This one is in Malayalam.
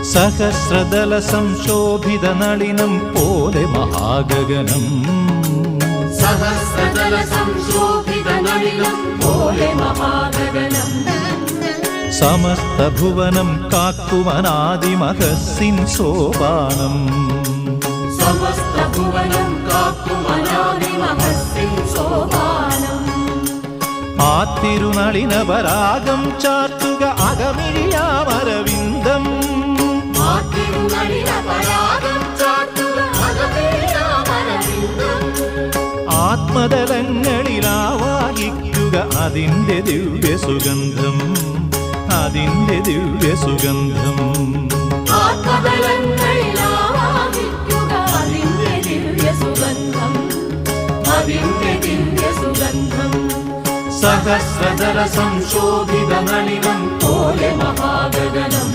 സഹസ്രദല സംശോഭിത നളിനം പോലെ മഹാഗഗനം സഹസ്രദല സംശോഭിത നളിനം പോലെ മഹാഗഗനം സമസ്ത ഭുവനം കാക്കുമനാദിമഹസ്സിൻ സോപാനം സമസ്ത ഭുവനം കാക്കുമനാദിമഹസ്സിൻ സോപാനം ആ തിരുനളിന പരാഗം ചാർത്തുക അകമിഴിയാമരവിന്ദം ആ തിരുനളിന പരാഗം ചാർത്തുക അകമിഴിയാമരവിന്ദം ആത്മതലങ്ങളിലാവാഹിക്കുക അതിൻ്റെ ദിവ്യ സുഗന്ധം അതിൻ്റെ ദിവ്യ സുഗന്ധം ആത്മതലങ്ങളിലാവാഹിക്കുക അതിൻ്റെ ദിവ്യ സുഗന്ധം അതിൻ്റെ ദിവ്യ സുഗന്ധം സഹസ്രദല സംശോഭിത നളിനം പോലെ മഹാഗഗനം